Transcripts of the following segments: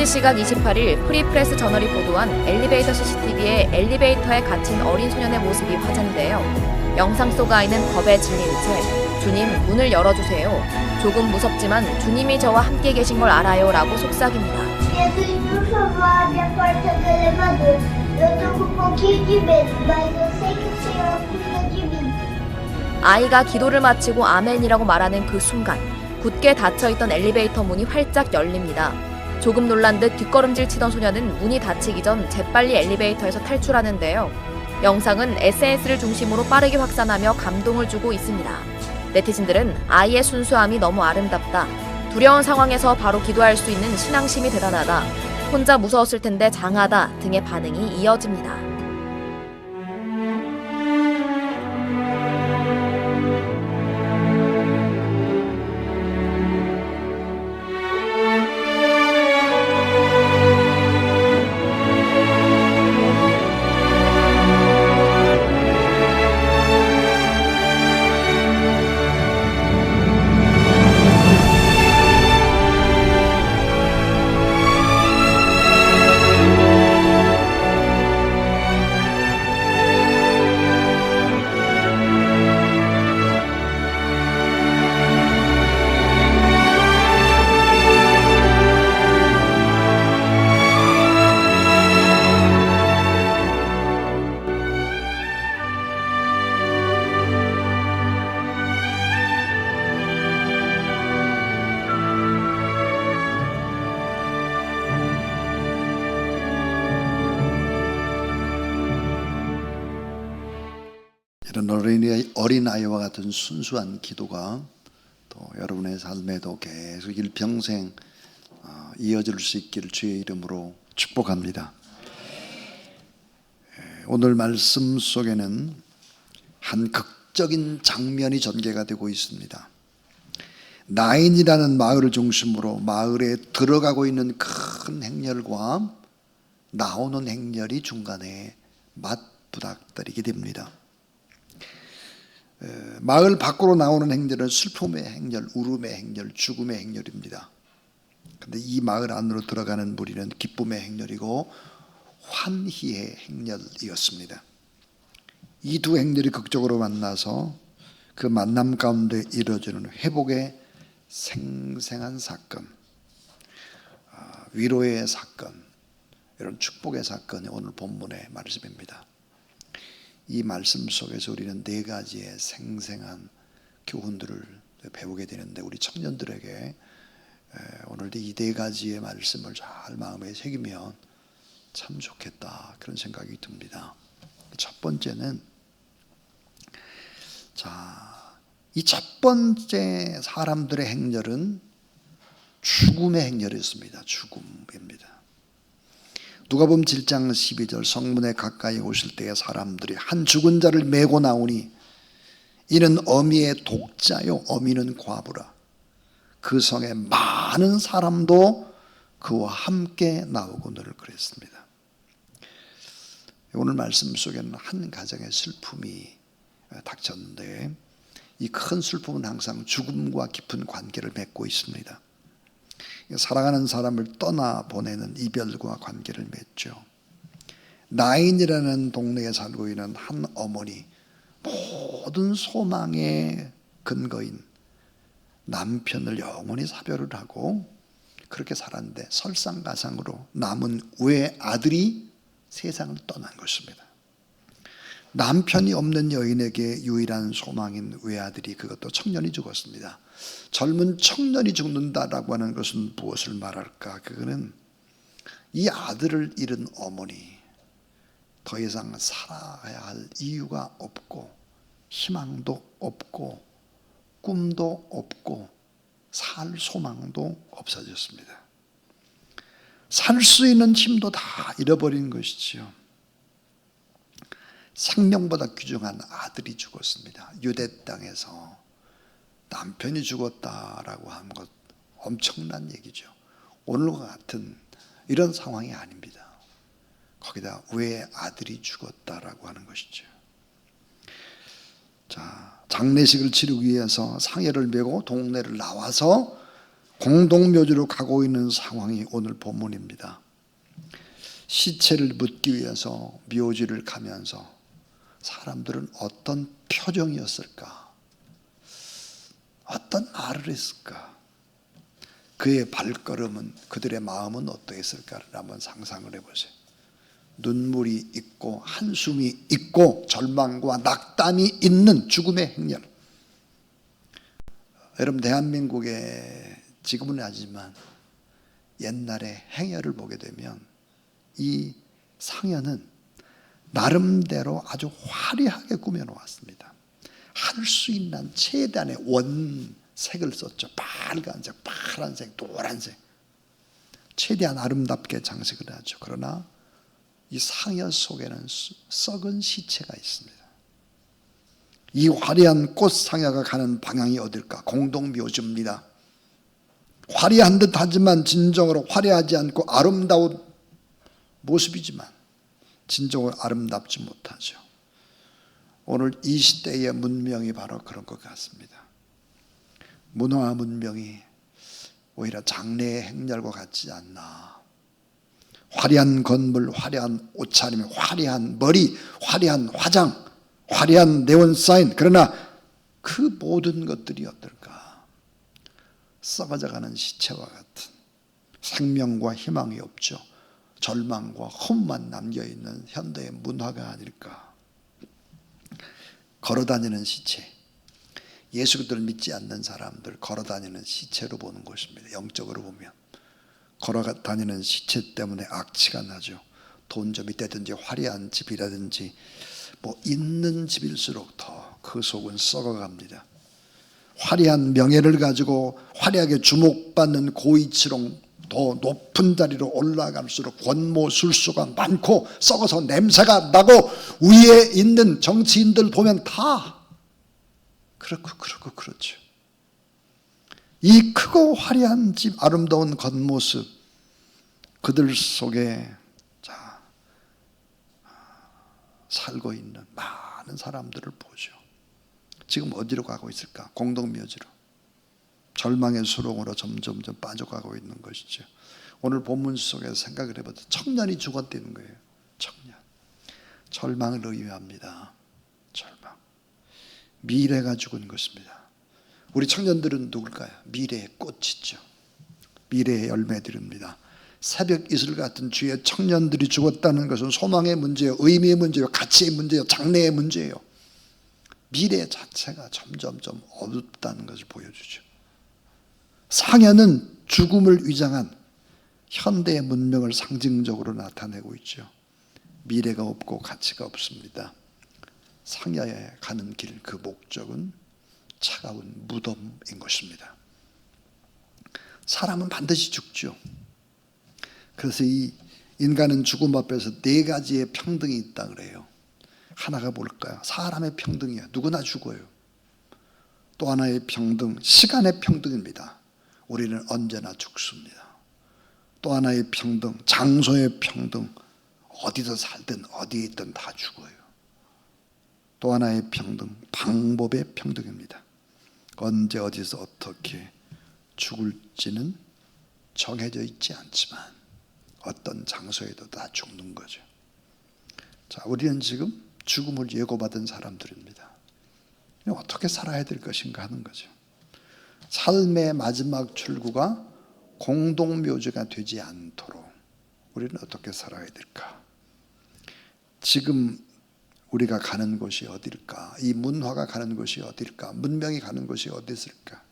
현지 시각 28일 프리프레스 저널이 보도한 엘리베이터 CCTV에 엘리베이터에 갇힌 어린 소년의 모습이 화제인데요. 영상 속 아이는 겁에 질린 채 주님 문을 열어주세요. 조금 무섭지만 주님이 저와 함께 계신 걸 알아요 라고 속삭입니다. Jesus, por favor, abre a porta do elevador. Eu tô com um pouquinho de medo, mas eu sei que o Senhor cuida de mim. 아이가 기도를 마치고 아멘이라고 말하는 그 순간 굳게 닫혀있던 엘리베이터 문이 활짝 열립니다. 조금 놀란 듯 뒷걸음질 치던 소녀는 문이 닫히기 전 재빨리 엘리베이터에서 탈출하는데요. 영상은 SNS를 중심으로 빠르게 확산하며 감동을 주고 있습니다. 네티즌들은 아이의 순수함이 너무 아름답다. 두려운 상황에서 바로 기도할 수 있는 신앙심이 대단하다. 혼자 무서웠을 텐데 장하다 등의 반응이 이어집니다. 이런 어린아이와 같은 순수한 기도가 또 여러분의 삶에도 계속 일평생 이어질 수 있기를 주의 이름으로 축복합니다. 오늘 말씀 속에는 한 극적인 장면이 전개가 되고 있습니다. 나인이라는 마을을 중심으로 마을에 들어가고 있는 큰 행렬과 나오는 행렬이 중간에 맞부닥거리게 됩니다. 마을 밖으로 나오는 행렬은 슬픔의 행렬, 울음의 행렬, 죽음의 행렬입니다. 그런데 이 마을 안으로 들어가는 무리는 기쁨의 행렬이고 환희의 행렬이었습니다. 이 두 행렬이 극적으로 만나서 그 만남 가운데 이루어지는 회복의 생생한 사건, 위로의 사건, 이런 축복의 사건이 오늘 본문의 말씀입니다. 이 말씀 속에서 우리는 네 가지의 생생한 교훈들을 배우게 되는데 우리 청년들에게 오늘도 이 네 가지의 말씀을 잘 마음에 새기면 참 좋겠다 그런 생각이 듭니다. 첫 번째는 이 첫 번째 사람들의 행렬은 죽음의 행렬이었습니다. 죽음입니다. 누가복음 7장 12절 성문에 가까이 오실 때에 사람들이 한 죽은 자를 메고 나오니 이는 어미의 독자요 어미는 과부라. 그 성에 많은 사람도 그와 함께 나오거늘 그랬습니다. 오늘 말씀 속에는 한 가정의 슬픔이 닥쳤는데 이 큰 슬픔은 항상 죽음과 깊은 관계를 맺고 있습니다. 사랑하는 사람을 떠나보내는 이별과 관계를 맺죠. 나인이라는 동네에 살고 있는 한 어머니, 모든 소망의 근거인 남편을 영원히 사별을 하고 그렇게 살았는데 설상가상으로 남은 외아들이 세상을 떠난 것입니다. 남편이 없는 여인에게 유일한 소망인 외아들이, 그것도 청년이 죽었습니다. 젊은 청년이 죽는다라고 하는 것은 무엇을 말할까? 그거는 이 아들을 잃은 어머니, 더 이상 살아야 할 이유가 없고 희망도 없고 꿈도 없고 살 소망도 없어졌습니다. 살 수 있는 힘도 다 잃어버린 것이지요. 생명보다 귀중한 아들이 죽었습니다. 유대 땅에서 남편이 죽었다라고 하는 것 엄청난 얘기죠. 오늘과 같은 이런 상황이 아닙니다. 거기다 왜 아들이 죽었다라고 하는 것이죠. 자, 장례식을 치르기 위해서 상여를 메고 동네를 나와서 공동묘지로 가고 있는 상황이 오늘 본문입니다. 시체를 묻기 위해서 묘지를 가면서 사람들은 어떤 표정이었을까? 어떤 말을 했을까? 그의 발걸음은, 그들의 마음은 어떠했을까를 한번 상상을 해보세요. 눈물이 있고 한숨이 있고 절망과 낙담이 있는 죽음의 행렬. 여러분, 대한민국에 지금은 아니지만 옛날에 행렬을 보게 되면 이 상여는 나름대로 아주 화려하게 꾸며놓았습니다. 할 수 있는 최대한의 원색을 썼죠. 빨간색, 파란색, 노란색. 최대한 아름답게 장식을 하죠. 그러나 이 상여 속에는 썩은 시체가 있습니다. 이 화려한 꽃 상여가 가는 방향이 어딜까? 공동묘지입니다. 화려한 듯 하지만 진정으로 화려하지 않고 아름다운 모습이지만 진정으로 아름답지 못하죠. 오늘 이 시대의 문명이 바로 그런 것 같습니다. 문화 문명이 오히려 장래의 행렬과 같지 않나. 화려한 건물, 화려한 옷차림, 화려한 머리, 화려한 화장, 화려한 네온사인. 그러나 그 모든 것들이 어떨까? 썩어져가는 시체와 같은, 생명과 희망이 없죠. 절망과 험만 남겨있는 현대의 문화가 아닐까. 걸어다니는 시체, 예수 그리스도를 믿지 않는 사람들 걸어다니는 시체로 보는 것입니다. 영적으로 보면 걸어다니는 시체 때문에 악취가 나죠. 돈점이 되든지 화려한 집이라든지 뭐 있는 집일수록 더 그 속은 썩어갑니다. 화려한 명예를 가지고 화려하게 주목받는 고위치로 더 높은 자리로 올라갈수록 권모술수가 많고 썩어서 냄새가 나고, 위에 있는 정치인들 보면 다 그렇죠. 이 크고 화려한 집, 아름다운 겉모습, 그들 속에 살고 있는 많은 사람들을 보죠. 지금 어디로 가고 있을까? 공동묘지로, 절망의 수렁으로 점점 빠져가고 있는 것이죠. 오늘 본문 속에서 생각을 해봐도 청년이 죽었다는 거예요. 청년. 절망을 의미합니다. 절망. 미래가 죽은 것입니다. 우리 청년들은 누굴까요? 미래의 꽃이죠. 미래의 열매들입니다. 새벽 이슬 같은 주의 청년들이 죽었다는 것은 소망의 문제예요. 의미의 문제예요. 가치의 문제예요. 장래의 문제예요. 미래 자체가 점점 어둡다는 것을 보여주죠. 상여는 죽음을 위장한 현대의 문명을 상징적으로 나타내고 있죠. 미래가 없고 가치가 없습니다. 상여에 가는 길, 그 목적은 차가운 무덤인 것입니다. 사람은 반드시 죽죠. 그래서 이 인간은 죽음 앞에서 네 가지의 평등이 있다 그래요. 하나가 뭘까요? 사람의 평등이에요. 누구나 죽어요. 또 하나의 평등, 시간의 평등입니다. 우리는 언제나 죽습니다. 또 하나의 평등, 장소의 평등. 어디서 살든 어디에 있든 다 죽어요. 또 하나의 평등, 방법의 평등입니다. 언제 어디서 어떻게 죽을지는 정해져 있지 않지만 어떤 장소에도 다 죽는 거죠. 자, 우리는 지금 죽음을 예고받은 사람들입니다. 어떻게 살아야 될 것인가 하는 거죠. 삶의 마지막 출구가 공동묘지가 되지 않도록 우리는 어떻게 살아야 될까? 지금 우리가 가는 곳이 어딜까? 이 문화가 가는 곳이 어딜까? 문명이 가는 곳이 어디 있을까?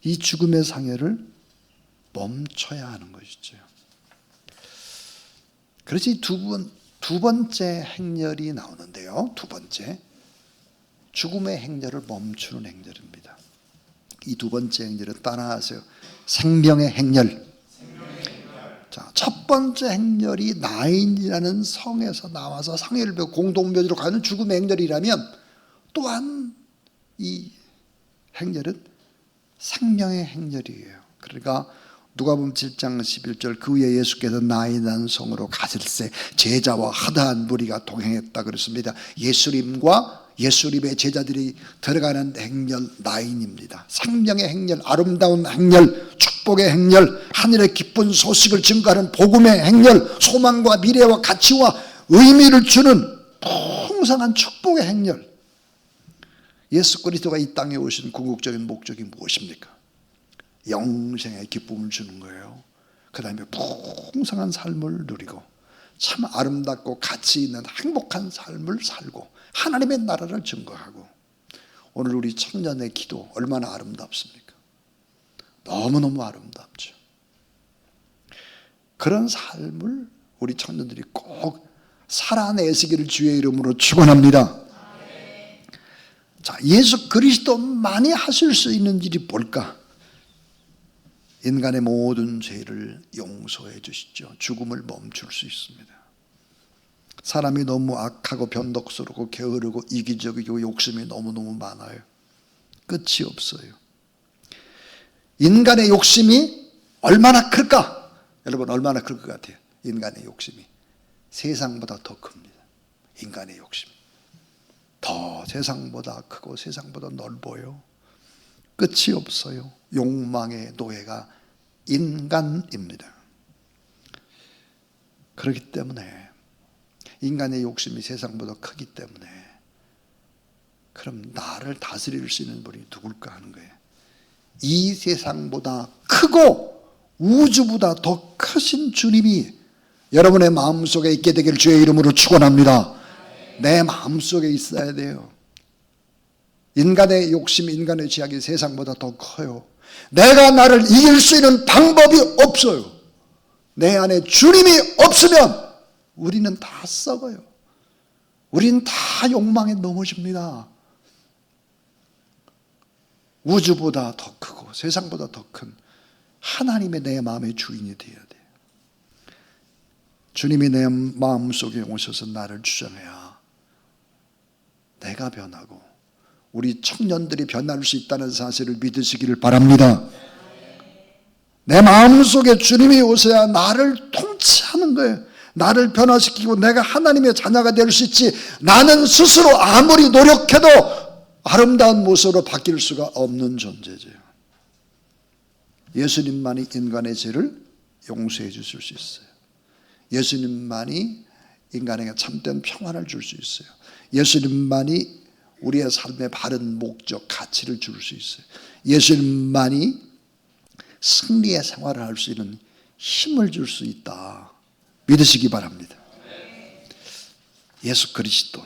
이 죽음의 상해를 멈춰야 하는 것이죠. 그래서 두 번째 행렬이 나오는데요. 두 번째, 죽음의 행렬을 멈추는 행렬입니다. 이 두 번째 행렬은 따라하세요. 생명의 행렬. 자, 첫 번째 행렬이 나인이라는 성에서 나와서 상해를 배우고 공동묘지로 가는 죽음의 행렬이라면, 또한 이 행렬은 생명의 행렬이에요. 그러니까 누가복음 7장 11절, 그 후에 예수께서 나인이라는 성으로 가실새 제자와 하다한 무리가 동행했다 그랬습니다. 예수님과 예수님의 제자들이 들어가는 행렬 나인입니다. 생명의 행렬, 아름다운 행렬, 축복의 행렬, 하늘의 기쁜 소식을 증거하는 복음의 행렬, 소망과 미래와 가치와 의미를 주는 풍성한 축복의 행렬. 예수 그리스도가 이 땅에 오신 궁극적인 목적이 무엇입니까? 영생의 기쁨을 주는 거예요. 그 다음에 풍성한 삶을 누리고 참 아름답고 가치 있는 행복한 삶을 살고 하나님의 나라를 증거하고. 오늘 우리 청년의 기도 얼마나 아름답습니까? 너무너무 아름답죠. 그런 삶을 우리 청년들이 꼭 살아내시기를 주의 이름으로 축원합니다. 자, 예수 그리스도만이 하실 수 있는 일이 뭘까? 인간의 모든 죄를 용서해 주시죠. 죽음을 멈출 수 있습니다. 사람이 너무 악하고 변덕스럽고 게으르고 이기적이고 욕심이 너무너무 많아요. 끝이 없어요. 인간의 욕심이 얼마나 클까? 여러분 얼마나 클 것 같아요? 인간의 욕심이 세상보다 더 큽니다. 인간의 욕심이 더 세상보다 크고 세상보다 넓어요. 끝이 없어요. 욕망의 노예가 인간입니다. 그렇기 때문에 인간의 욕심이 세상보다 크기 때문에 그럼 나를 다스릴 수 있는 분이 누굴까 하는 거예요. 이 세상보다 크고 우주보다 더 크신 주님이 여러분의 마음속에 있게 되길 주의 이름으로 축원합니다. 내 마음속에 있어야 돼요. 인간의 욕심, 인간의 죄악이 세상보다 더 커요. 내가 나를 이길 수 있는 방법이 없어요. 내 안에 주님이 없으면 우리는 다 썩어요. 우리는 다 욕망에 넘어집니다. 우주보다 더 크고 세상보다 더 큰 하나님의 내 마음의 주인이 되어야 돼요. 주님이 내 마음속에 오셔서 나를 주장해야 내가 변하고 우리 청년들이 변할 수 있다는 사실을 믿으시기를 바랍니다. 내 마음속에 주님이 오셔야 나를 통치하는 거예요. 나를 변화시키고 내가 하나님의 자녀가 될 수 있지, 나는 스스로 아무리 노력해도 아름다운 모습으로 바뀔 수가 없는 존재죠. 예수님만이 인간의 죄를 용서해 주실 수 있어요. 예수님만이 인간에게 참된 평안을 줄 수 있어요. 예수님만이 우리의 삶의 바른 목적, 가치를 줄 수 있어요. 예수님만이 승리의 생활을 할 수 있는 힘을 줄 수 있다. 믿으시기 바랍니다. 예수 그리스도.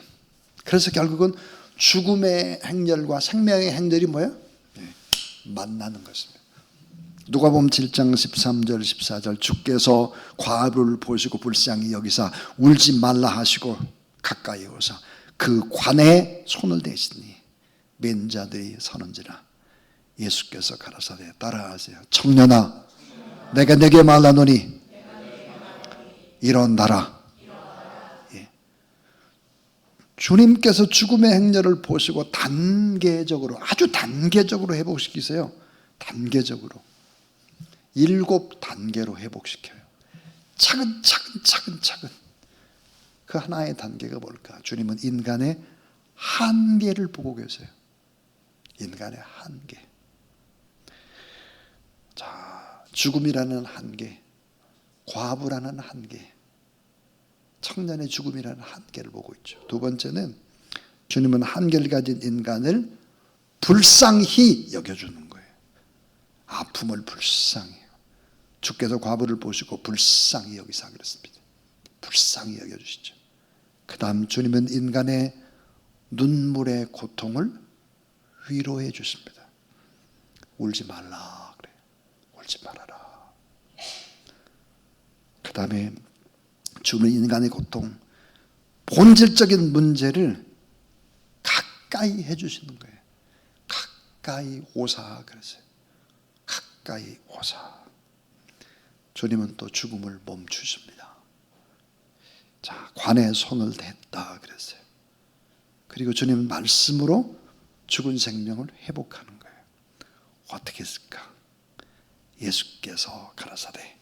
그래서 결국은 죽음의 행렬과 생명의 행렬이 뭐예요? 만나는 것입니다. 누가복음 7장 13절 14절 주께서 과부를 보시고 불쌍히 여기사 울지 말라 하시고 가까이 오사 그 관에 손을 대시니 맨 자들이 서는지라 예수께서 가라사대 따라하세요. 청년아 내가 네게 말하노니 일어나라. 예. 주님께서 죽음의 행렬을 보시고 단계적으로 아주 단계적으로 회복시키세요. 단계적으로 7단계로 회복시켜요. 차근차근 그 하나의 단계가 뭘까? 주님은 인간의 한계를 보고 계세요. 인간의 한계. 자, 죽음이라는 한계, 과부라는 한계, 청년의 죽음이라는 한계를 보고 있죠. 두 번째는 주님은 한계를 가진 인간을 불쌍히 여겨주는 거예요. 아픔을 불쌍히. 주께서 과부를 보시고 불쌍히 여기사 그랬습니다. 불쌍히 여겨주시죠. 그 다음 주님은 인간의 눈물의 고통을 위로해 주십니다. 울지 말라 그래요. 울지 말아라. 그 다음에 주는 인간의 고통, 본질적인 문제를 가까이 해주시는 거예요. 가까이 오사 그랬어요. 가까이 오사. 주님은 또 죽음을 멈추십니다. 자, 관에 손을 댔다 그랬어요. 그리고 주님은 말씀으로 죽은 생명을 회복하는 거예요. 어떻게 했을까? 예수께서 가라사대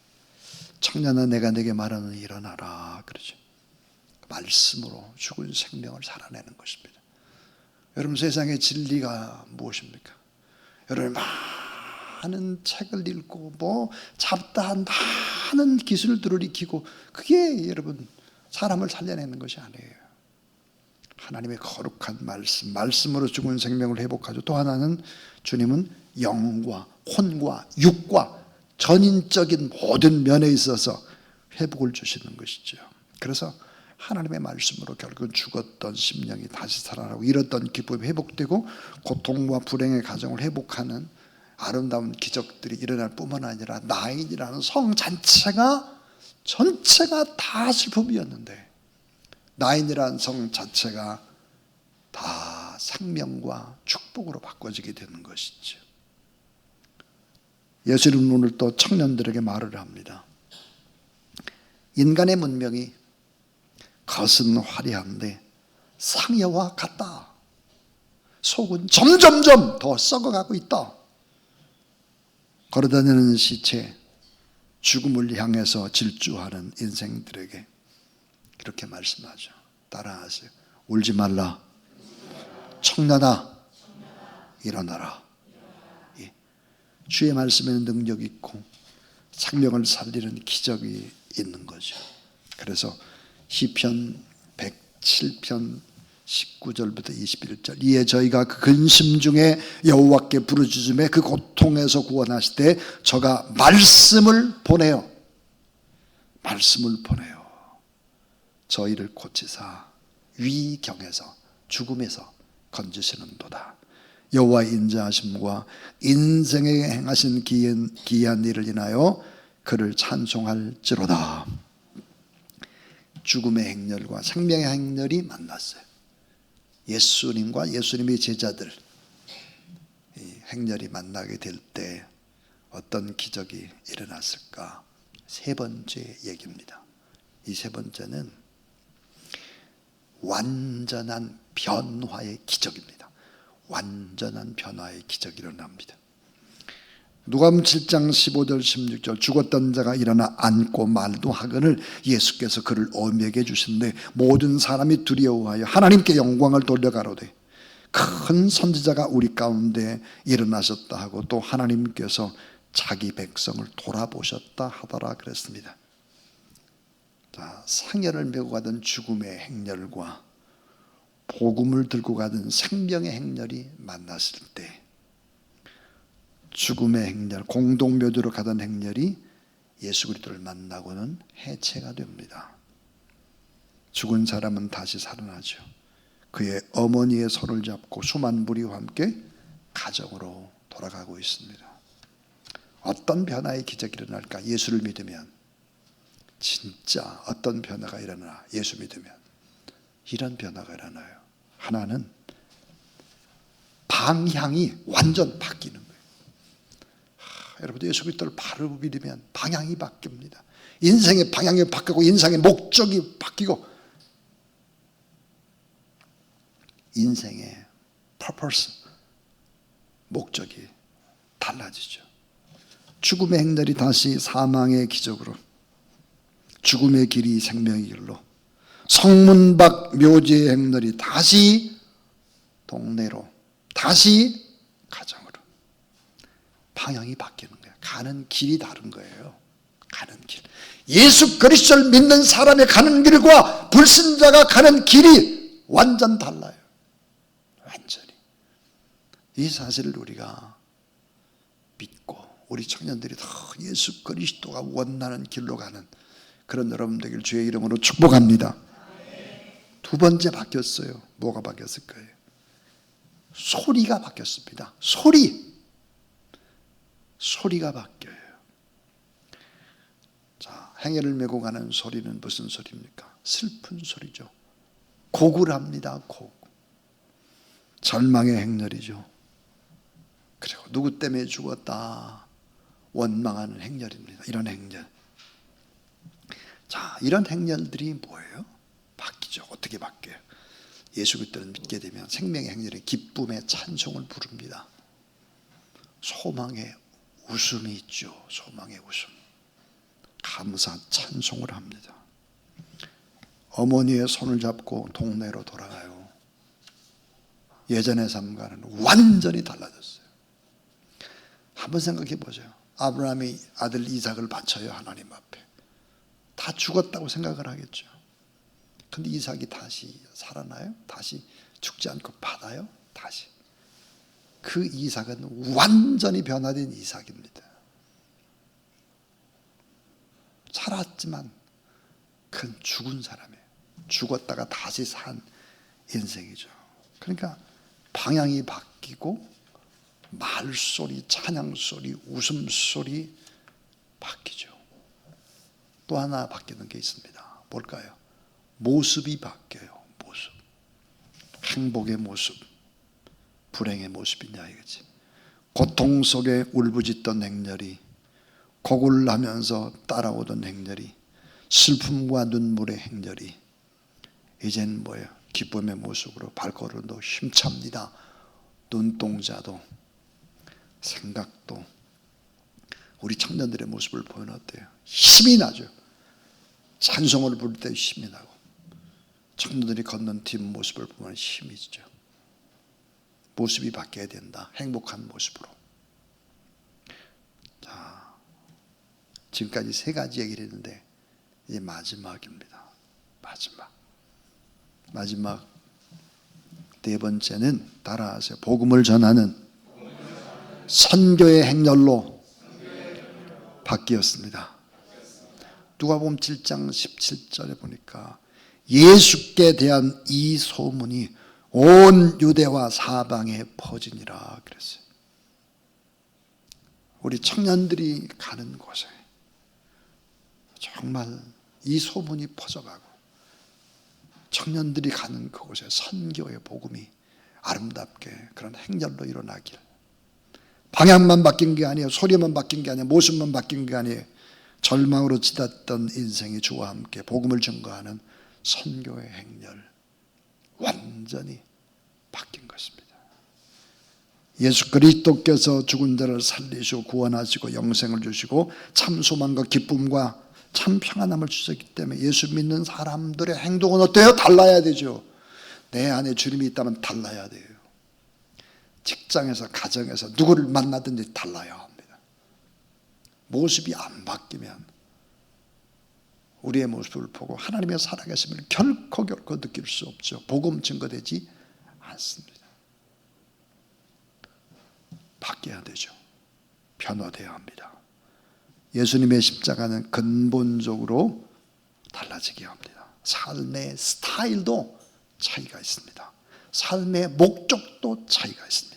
청년아 내가 내게 말하는 일어나라 그러죠. 말씀으로 죽은 생명을 살아내는 것입니다. 여러분 세상의 진리가 무엇입니까? 여러분 많은 책을 읽고 뭐 잡다한 많은 기술들을 익히고 그게 여러분 사람을 살려내는 것이 아니에요. 하나님의 거룩한 말씀으로 죽은 생명을 회복하죠. 또 하나는 주님은 영과 혼과 육과 전인적인 모든 면에 있어서 회복을 주시는 것이죠. 그래서 하나님의 말씀으로 결국은 죽었던 심령이 다시 살아나고 잃었던 기쁨이 회복되고 고통과 불행의 가정을 회복하는 아름다운 기적들이 일어날 뿐만 아니라 나인이라는 성 전체가 다 슬픔이었는데 나인이라는 성 자체가 다 생명과 축복으로 바꿔지게 되는 것이죠. 예수님은 오늘 또 청년들에게 말을 합니다. 인간의 문명이 겉은 화려한데 상여와 같다. 속은 점점점 더 썩어가고 있다. 걸어다니는 시체, 죽음을 향해서 질주하는 인생들에게 이렇게 말씀하죠. 따라하세요. 울지 말라. 청년아, 일어나라. 예. 주의 말씀에는 능력이 있고 생명을 살리는 기적이 있는 거죠. 그래서 시편 107편 19절부터 21절 이에 저희가 그 근심 중에 여호와께 부르짖음에 그 고통에서 구원하시되 저가 말씀을 보내요. 저희를 고치사 위경에서 죽음에서 건지시는도다. 여호와의 인자하심과 인생에 행하신 기이한 일을 인하여 그를 찬송할지로다. 죽음의 행렬과 생명의 행렬이 만났어요. 예수님과 예수님의 제자들 이 행렬이 만나게 될 때 어떤 기적이 일어났을까? 세 번째 얘기입니다. 이 세 번째는 완전한 변화의 기적입니다. 완전한 변화의 기적이 일어납니다. 누가복음 7장 15절 16절 죽었던 자가 일어나 앉고 말도 하거늘 예수께서 그를 어미에게 주신데 모든 사람이 두려워하여 하나님께 영광을 돌려가로되 큰 선지자가 우리 가운데 일어나셨다 하고 또 하나님께서 자기 백성을 돌아보셨다 하더라 그랬습니다. 자, 상여를 메고 가던 죽음의 행렬과 복음을 들고 가던 생명의 행렬이 만났을 때 죽음의 행렬, 공동묘지로 가던 행렬이 예수 그리스도를 만나고는 해체가 됩니다. 죽은 사람은 다시 살아나죠. 그의 어머니의 손을 잡고 수만 무리와 함께 가정으로 돌아가고 있습니다. 어떤 변화의 기적이 일어날까? 예수를 믿으면 진짜 어떤 변화가 일어나? 예수 믿으면 이런 변화가 일어나요. 하나는 방향이 완전 바뀌는 거예요. 여러분 예수 그리스도를 바로 믿으면 방향이 바뀝니다. 인생의 방향이 바뀌고 인생의 목적이 바뀌고 인생의 purpose, 목적이 달라지죠. 죽음의 행렬이 다시 사망의 기적으로, 죽음의 길이 생명의 길로, 성문 밖 묘지의 행렬이 다시 동네로, 다시 가정으로 방향이 바뀌는 거예요. 가는 길이 다른 거예요. 가는 길. 예수 그리스도를 믿는 사람의 가는 길과 불신자가 가는 길이 완전 달라요. 완전히. 이 사실을 우리가 믿고 우리 청년들이 더 예수 그리스도가 원하는 길로 가는 그런 여러분 되길 주의 이름으로 축복합니다. 두 번째 바뀌었어요. 뭐가 바뀌었을 거예요? 소리가 바뀌었습니다. 소리가 바뀌어요. 자, 행여를 메고 가는 소리는 무슨 소리입니까? 슬픈 소리죠. 고굴합니다. 절망의 행렬이죠. 그리고 누구 때문에 죽었다 원망하는 행렬입니다. 이런 행렬. 자, 이런 행렬들이 뭐예요? 바뀌죠. 어떻게 바뀌어요? 예수 그리스도를 믿게 되면 생명의 행렬에 기쁨의 찬송을 부릅니다. 소망의 웃음이 있죠. 소망의 웃음. 감사 찬송을 합니다. 어머니의 손을 잡고 동네로 돌아가요. 예전의 삶과는 완전히 달라졌어요. 한번 생각해 보세요. 아브라함이 아들 이삭을 바쳐요, 하나님 앞에. 다 죽었다고 생각을 하겠죠. 근데 이삭이 다시 살아나요? 다시 죽지 않고 받아요? 다시. 그 이삭은 완전히 변화된 이삭입니다. 살았지만 그건 죽은 사람이에요. 죽었다가 다시 산 인생이죠. 그러니까 방향이 바뀌고 말소리, 찬양소리, 웃음소리 바뀌죠. 또 하나 바뀌는 게 있습니다. 뭘까요? 모습이 바뀌어요. 모습. 행복의 모습, 불행의 모습이냐 이거지. 고통 속에 울부짖던 행렬이, 곡을 하면서 따라오던 행렬이, 슬픔과 눈물의 행렬이 이젠 뭐예요? 기쁨의 모습으로 발걸음도 힘찹니다. 눈동자도 생각도 우리 청년들의 모습을 보면 어때요? 힘이 나죠. 찬송을 부를 때 힘이 나고, 청년들이 걷는 뒷모습을 보면 힘이 있죠. 모습이 바뀌어야 된다. 행복한 모습으로. 자, 지금까지 세 가지 얘기를 했는데 이제 마지막입니다. 마지막 네 번째는 따라하세요. 복음을 전하는 선교의 행렬로 바뀌었습니다. 누가복음 7장 17절에 보니까 예수께 대한 이 소문이 온 유대와 사방에 퍼지니라 그랬어요. 우리 청년들이 가는 곳에 정말 이 소문이 퍼져가고, 청년들이 가는 그곳에 선교의 복음이 아름답게 그런 행렬로 일어나길. 방향만 바뀐 게 아니에요. 소리만 바뀐 게 아니에요. 모습만 바뀐 게 아니에요. 절망으로 치닫던 인생이 주와 함께 복음을 증거하는 선교의 행렬, 완전히 바뀐 것입니다. 예수 그리스도께서 죽은 자를 살리시고 구원하시고 영생을 주시고 참 소망과 기쁨과 참 평안함을 주셨기 때문에 예수 믿는 사람들의 행동은 어때요? 달라야 되죠. 내 안에 주님이 있다면 달라야 돼요. 직장에서, 가정에서 누구를 만나든지 달라야 합니다. 모습이 안 바뀌면 우리의 모습을 보고 하나님의 살아계심을 결코 느낄 수 없죠. 복음 증거되지 않습니다. 바뀌어야 되죠. 변화되어야 합니다. 예수님의 십자가는 근본적으로 달라지게 합니다. 삶의 스타일도 차이가 있습니다. 삶의 목적도 차이가 있습니다.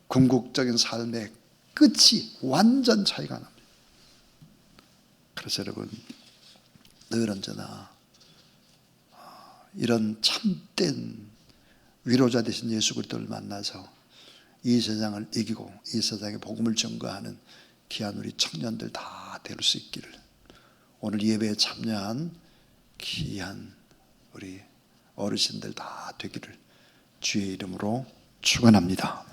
궁극적인 삶의 끝이 완전 차이가 납니다. 그래서 여러분, 늘 언제나 이런 참된 위로자 되신 예수 그리스도를 만나서 이 세상을 이기고 이 세상에 복음을 전거하는 귀한 우리 청년들 다 될 수 있기를, 오늘 예배에 참여한 귀한 우리 어르신들 다 되기를 주의 이름으로 축원합니다.